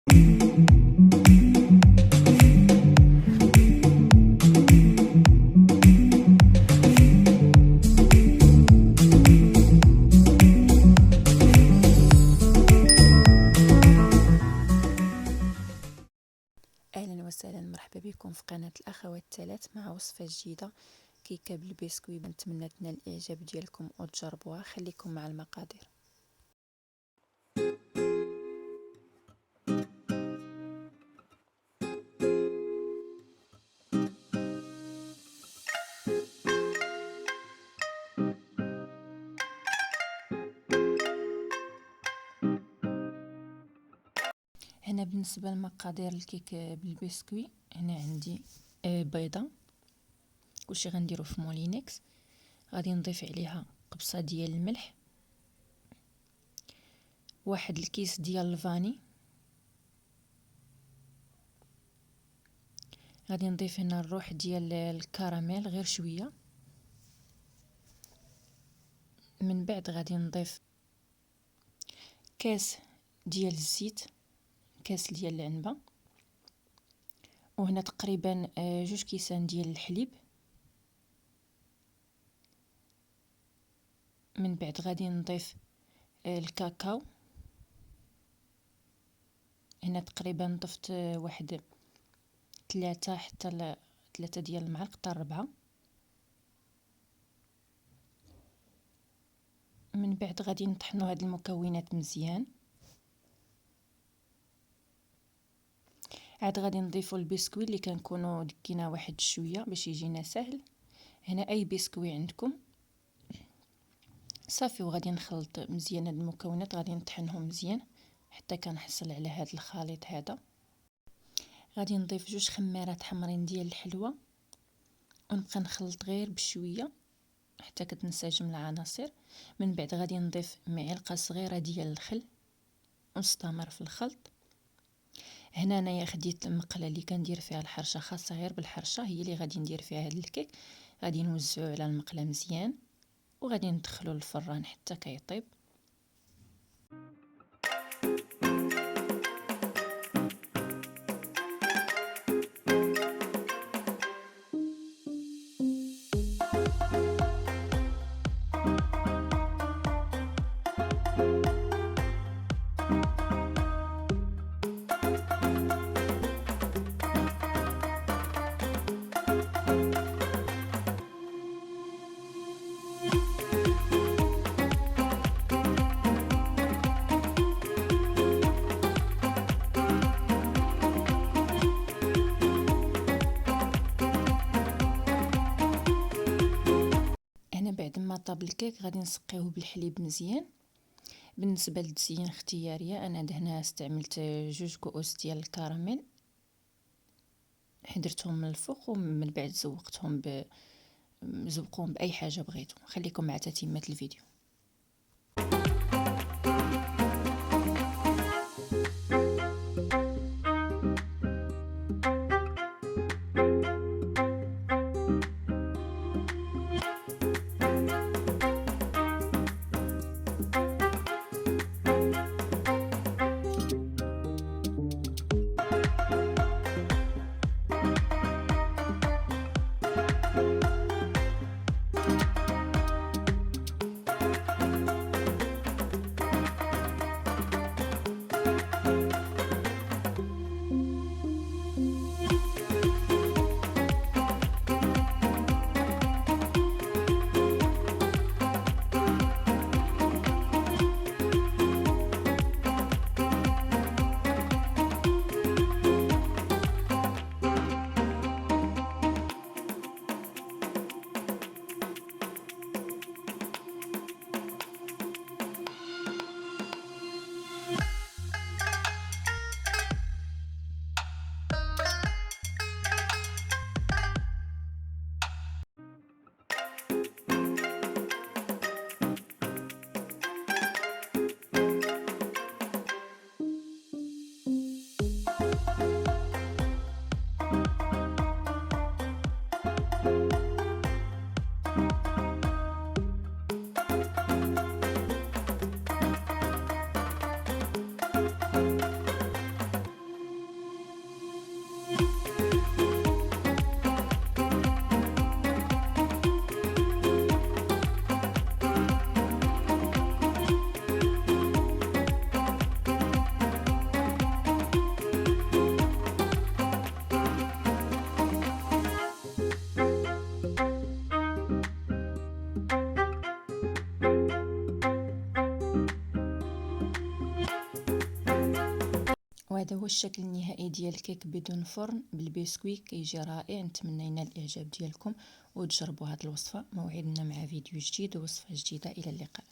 اهلا وسهلا، مرحبا بكم في قناة الاخوات الثلاث مع وصفة جديدة كيكة بالبسكوي. نتمنى تنال الاعجاب ديالكم وتجربوها. خليكم مع المقادير. هنا بالنسبة لمقادير الكيك بالبسكوي، هنا عندي بيضة، كلشي غنديرو في مولينكس. غادي نضيف عليها قبصة ديال الملح، واحد الكيس ديال الفاني، غادي نضيف هنا الروح ديال الكراميل غير شوية. من بعد غادي نضيف كاس ديال الزيت، كاس ديال العنبة، وهنا تقريبا 2 كيسان ديال الحليب. من بعد غادي نضيف الكاكاو، هنا تقريبا ضفت واحد 3 حتى 3 ديال المعالق حتى 4. من بعد غادي نطحنوا هاد المكونات مزيان. عاد غادي نضيفوا البسكوي اللي كنكونوا دكينا واحد شويه باش يجينا سهل. هنا اي بسكوي عندكم صافي، وغادي نخلط مزيان هاد المكونات، غادي نطحنهم مزيان حتى كنحصل على هاد الخليط هذا. غادي نضيف 2 خمارات حمرين ديال الحلوى، ونبقى نخلط غير بشويه حتى كتنسجم العناصر. من بعد غادي نضيف معلقه صغيره ديال الخل ونستمر في الخلط. هنا انايا خديت المقله اللي كندير فيها الحرشه، خاصه غير بالحرشه هي اللي غادي ندير فيها هذا الكيك. غادي نوزعو على المقله مزيان وغادي ندخلو للفران حتى كيطيب. بعد ما طاب الكيك غادي نسقيوه بالحليب مزيان. بالنسبه للتزيين اختياريه، انا هنا استعملت 2 كؤوس ديال الكراميل، حضرتهم من الفوق ومن بعد زوقوهم باي حاجه بغيتو. خليكم مع تتمه الفيديو. وهذا هو الشكل النهائي ديال الكيك بدون فرن بالبسكويت، كيجي رائع. نتمنى ينال الاعجاب ديالكم وتجربوا هذه الوصفه. موعدنا مع فيديو جديد ووصفه جديده، الى اللقاء.